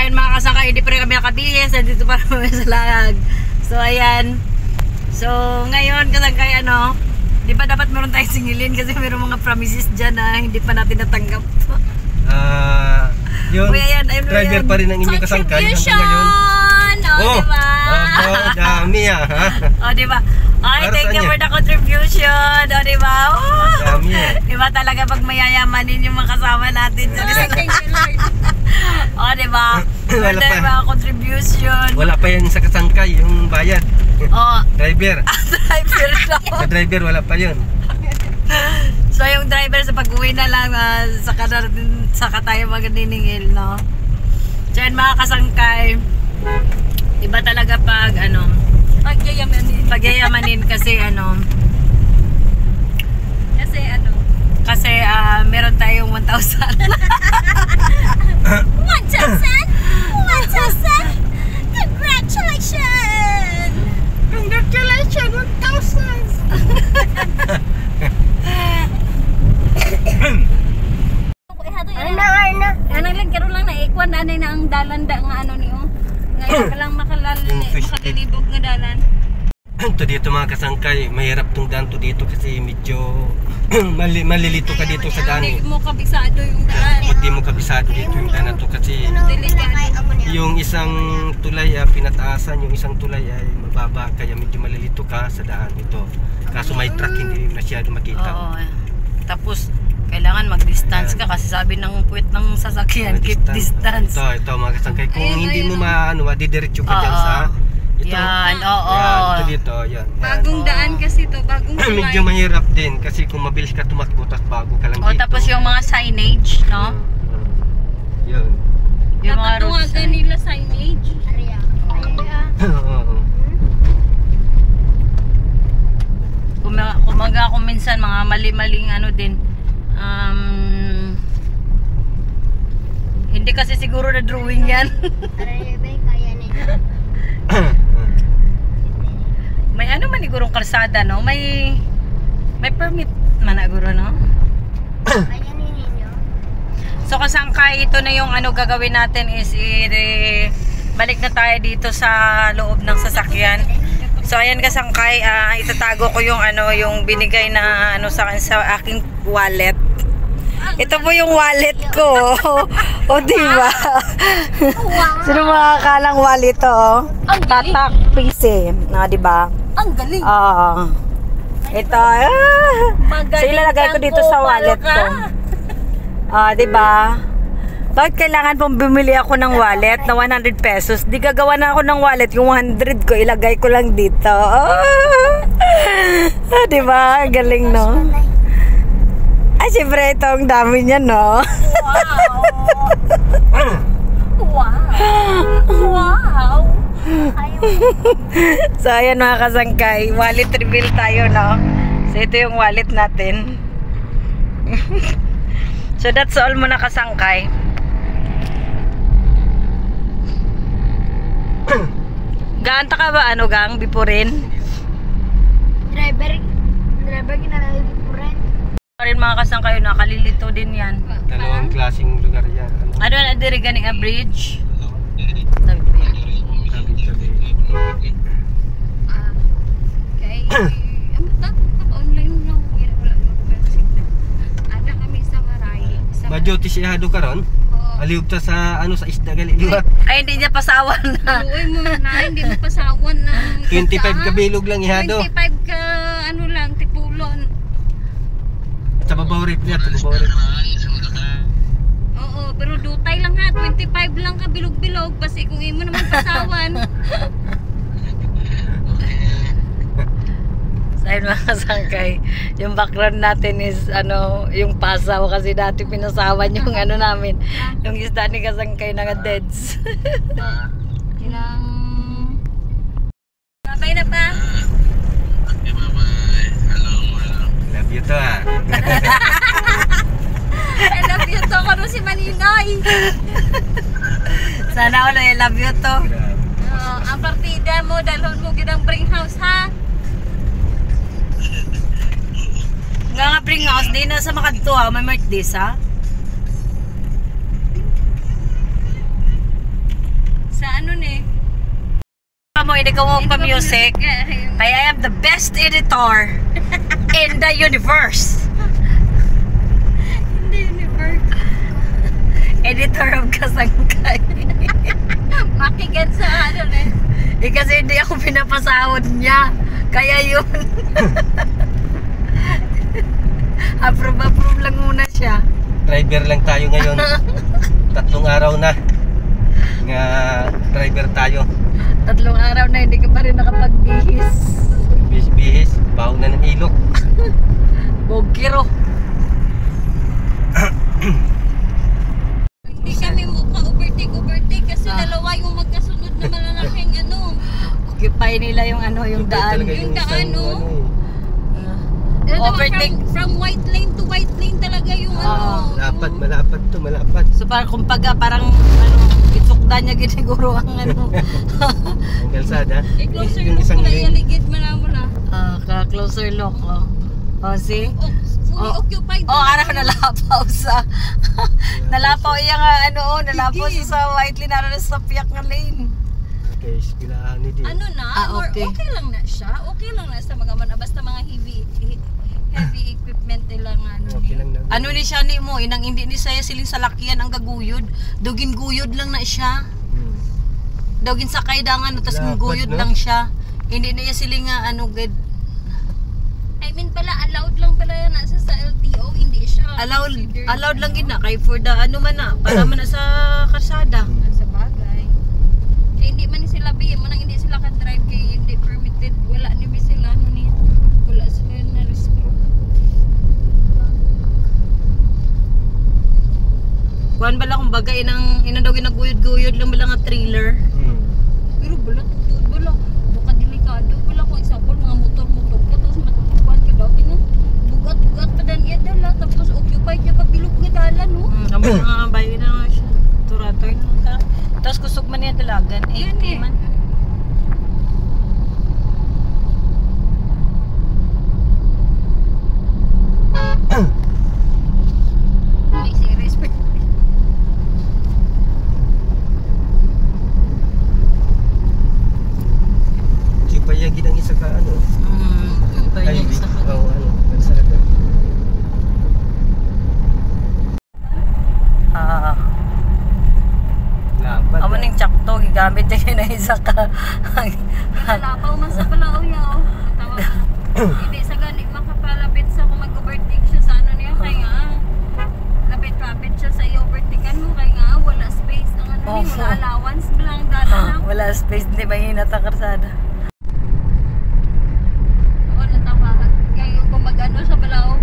ayan mga kasangkay, hindi pa rin kami nakabihis. Nandito pa kami sa Lahag. So ayan. So ngayon kasangkay ano, di ba dapat meron tayong singilin kasi meron mga promises dyan na hindi pa natin natanggap. Yun, ayan, driver pa rin ang inyong kasangkay hanggang ngayon. Oh, diba? Dami ha. Oh, diba? Ay, thank you for the contribution. Oh, diba? Oh, dami diba talaga pag mayayamanin yung mga kasama natin. Thank you, Lord. Oh, diba? Wala pa. Diba, contribution. Wala pa yan sa kasangkay, yung bayad. Oh. Driver. Driver daw. Sa driver, wala pa yun. So yung driver sa pag-uwi na lang saka tayo magniningil, no? So yun mga kasangkay, iba talaga pag ano, pagyayamanin kasi ano, kasi meron tayong 1,000. 1,000? 1,000? Congratulations! Congratulations, 1,000! Anang lang karon lang naikwan anay na ang dalan da nga ano niyo. Ngayon ka lang makalilibog nga dalan. To dito mga kasangkay, mahirap tong daan to dito kasi medyo malilito ka dito sa daan. Hindi mo kabisado yung daan. Hindi mo kabisado dito yung daan na to kasi yung isang tulay pinataasan, yung isang tulay ay mababa kaya medyo malilito ka sa daan ito. Kaso may truck hindi masyado makita. Oo. Tapos kailangan mag-distance ka kasi sabi ng puwet ng sasakyan, keep distance. Ito mga kasangkay, kung hindi mo madidiretso ka dyan sa ito. Yan, oo. Yan, ito dito, yan. Bagong daan kasi to, bagong tulay. Medyo mahirap din kasi kung mabilis ka tumakbo tapos bago ka lang dito. Tapos yung mga signage, no? Yun. Yung mga roads. Tatatungan nila signage. Kumaga ako minsan mga mali-maling ano din. Hindi kasi siguro na drawing yan. May ano man sigurong kalsada, no? May permit man siguro, no? So kasangkay, ito na yung ano gagawin natin is balik na tayo dito sa loob ng sasakyan. So ayan kasangkay, itatago ko yung ano yung binigay na ano sa aking wallet. Ito po yung wallet ko. O diba? Sino makakalang wallet to? Tatak PC. Na diba? Ang galing. Ito. So ilalagay ko dito sa wallet ko. Diba? Bakit kailangan pong bumili ako ng wallet na 100 pesos? Di gagawa na ako ng wallet. Yung 100 ko, ilagay ko lang dito. Diba? Galing, no? Ay, siyempre ito ang dami niya, no? Wow! So, ayan mga kasangkay. Wallet reveal tayo, no? So, ito yung wallet natin. So, that's all muna kasangkay. Gaanta ka ba? Ano, gang? Bipurin? Driver ginalaw bipurin. Rin mga kasangkay, nakalilito din yan. Dalawang klaseng lugar yan. Ano na diri ganing a bridge? Online lang wala ada kami sa Maray. Maduty siya do karon. Aliw ta sa ano sa isda gali liwat. Ay hindi niya pasawan na. Uy mo na hindi mo pasawan ng 25 ka bilog lang ihado. 25 ka ano lang tipulon. Sa babaw rip niya, sa babaw rip. Oo, pero dutay lang ha, 25 lang ka bilog-bilog basi kung imo naman pasawan. Ayun mga kasangkay, yung background natin is ano, yung pasaw kasi dati pinasawan yung ano namin, yung isda ni kasangkay na deads. Ilang babay na pa. Love you to I love you to ko si Maninoy. Sana all I love you to. Ang partida mo dalhon mo gidang bring house ha. Nga bring house din na sa makadto may birthday sa. hindi ka magpa-music. I am the best editor in the universe. In the universe. Editor of Kasangkay. Makigan sa ano na. Kasi hindi ako pinapasahod niya. Kaya yun. Approve lang muna siya. Driver lang tayo ngayon. 3 araw na. Nga driver tayo. 3 araw na hindi ka pa rin nakapagbihis. Bihis-bihis. Baho na ng ilok. Bogkiro. Hindi kami overtake kasi dalawa yung magkasunod na malalaking ano. Occupy nila yung ano, yung daan. Talaga Yung daan, isang, no? Overtake. From white lane to white lane talaga yung ano. Malapad to, malapad. So kumbaga parang ano, itsukdan niya giniguro ang ano. Ang kalsada. Closer Yung look isang mula, lane. yaligid mula. Ka-closer look, oh. Oh, see? Fully occupied. Oh, araw nalapaw sa nalapaw iya nga ano, nalapaw siya sa white lane, araw na sa piyak nga lane. Okay, ispilahan ni di. Ano na, okay. okay lang na siya. Okay lang na sa mga basta mga heavy equipment nila nga ano. Okay lang na. Ano ni siya ni mo, inang hindi ni saya siling salakyan ang gaguyod. Dugin guyod lang na siya. Dugin sa kaidangan, tapos Lapad, guyod no? lang siya. Hindi niya siling nga ano good. I mean pala, allowed lang pala yan nasa sa LTO, hindi siya Allowed lang gid na kay for the ano man na, para man na sa kalsada. Sa bagay. Hindi man ni sila hindi sila ka-drive kay hindi permitted. Wala ni sila ano niya. Wala sila na restrict. Kuan bala kung bagay inang daw ginaguyod-guyod lang bala nga trailer. Pero bala buka delikado wala ko example mga motor ka tapos matutuban ka daw kanya bugat pa dan iya dala tapos occupied niya pabilog nga dala no. Amo nga bayo na nga siya. Turatoy na ka. Tapos kusog man niya dalagan. Yan eh. Man. May serious pa. Sipayagin ang isa ka ano. Iba Ay, yung isa ka. ano, kalsada. Lapad. Amo ning tsakto gigamit niya na isa ka. Nalapaw man sa palao niya oh. Tawag na. Hindi sa gani makapalapit sa kung mag-overtake siya sa ano niya kaya nga lapit siya sa i-overtakean mo kaya nga wala space ang ano niya, wala allowance bilang dala lang. Wala space, hindi mahina ta karsada. Oo, natawag. Kaya kung mag-ano sa balao,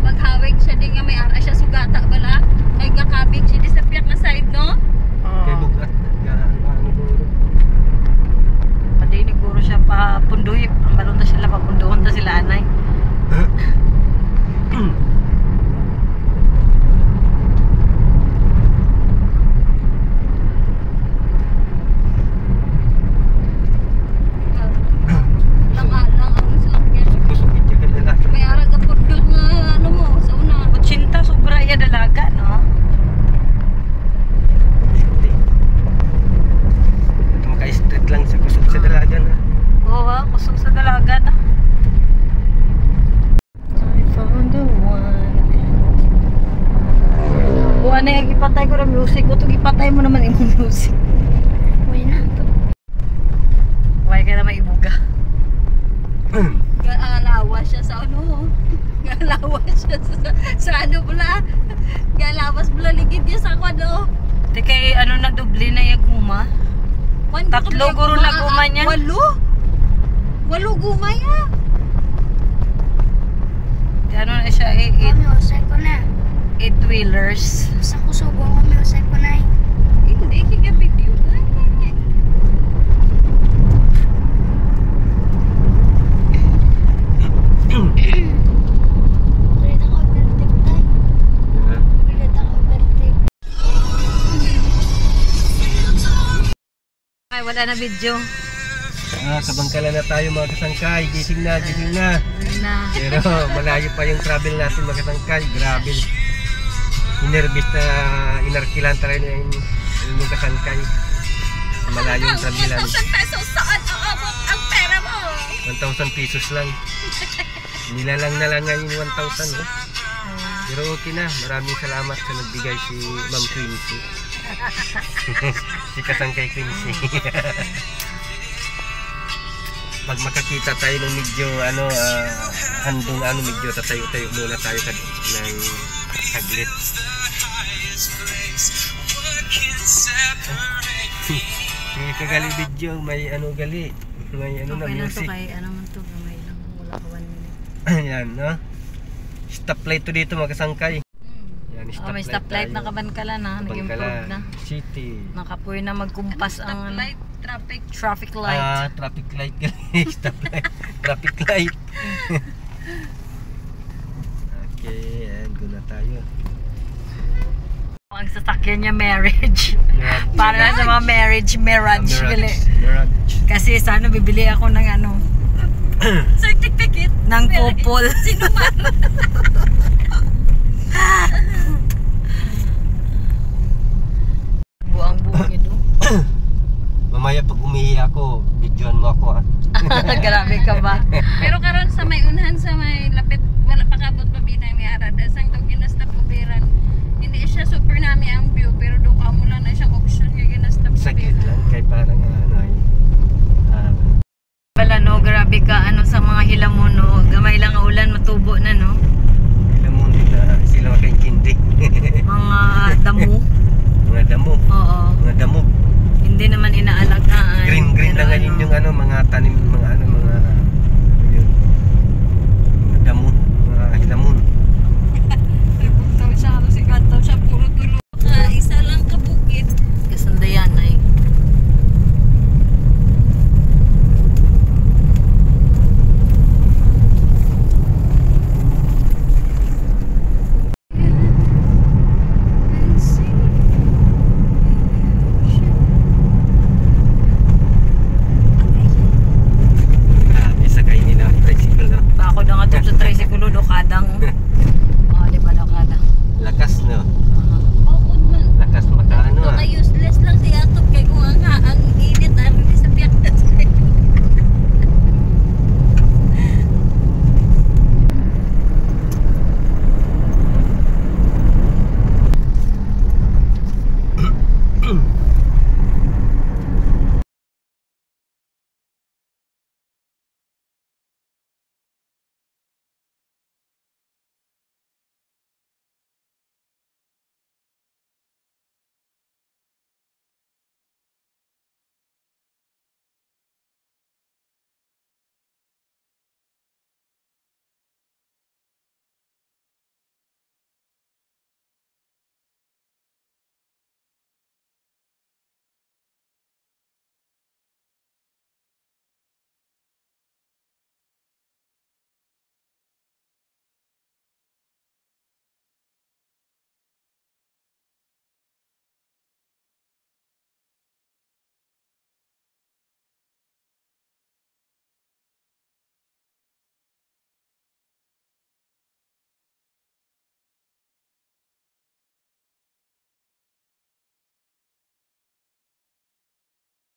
maghawig siya din nga may ara siya sugata bala. Ay gakabig siya di sa piyak na side no? Kay bugat. Ano duro. Pati ni guro siya pa punduy, ang balon ta sila papunduhon ta sila anay. Lang ang salakyan. Kusog itya ka dala. May ara ka pundot nga ano mo sa una. Kutsinta sobra iya dalaga, no? Ito maka-street lang sa kusog sa dalagan. Oo, kusog sa dalaga na. I found the one. O ano yung ipatay ko ng music ko, itong ipatay mo naman yung music. Uy na. Huwag ka na maibuga. Galawa siya sa ano. Galawa siya sa ano pala. Galawas pala ligid niya sa kwado. Di kay ano na doble na yung guma. Tatlo guro na guma niya. Walo guma ya. Di ano na siya eh, Usay ko na. 8-wheelers. Sa kusubo ko may usay ko na. Hindi kaya video. Ulit ako overtake tayo. Ulit ako overtake. Ay, wala na video. Kabangkala na tayo mga kasangkay. Gising na, gising na. Na. Pero malayo pa yung travel natin mga kasangkay. Grabe. Inerbis na inarkilan tayo yung kasangkay. Malayong Trabilan. 1,000 pesos saan aabot ang pera mo? 1,000 pesos lang. Nilalang na lang ngayon 1,000 eh. Pero okay na. Maraming salamat sa nagbigay si Ma'am Quincy. Si Kasangkay Quincy. Pag makakita tayo ng medyo handong medyo tatayo-tayo muna tayo ng saglit. May kagali video, may gali. May na Okay lang to music. kay ano man to, gamay lang. Wala pa 1 minute. Ayan, no? Stoplight to dito mga kasangkay. Yan, Oh, may stoplight na Kabankala na, nag-improve na. City. Nakapoy na magkumpas ang Stoplight, traffic. traffic light. Traffic light gali. Stoplight. Traffic light. Okay, ayan, guna tayo. Ang sasakyan niya marriage. Para na sa mga marriage, mirage. gali. Mirage. Kasi sana bibili ako ng Certificate. ng couple. Sino man? Buang bukid oh. Mamaya pag umihi ako, videoan mo ako ha. Grabe ka ba? Pero karon sa may unahan sa may lapit wala pa kabot pa bitay may arada sang tong ginasta pubiran. Hindi siya super nami ang view pero do ka mo lang na siyang option nga ginasta Saglit pubiran. lang, kahit parang Wala no, grabe ka sa mga hilamon no. Gamay lang ang ulan, matubo na no. alam mo nila sila makaintindi. Mga damo. Mga damo, Oo. mga damo. Hindi naman inaalagaan. Green Pero na ngayon yung mga tanim, mga yun. Mga damo, mga hilamon.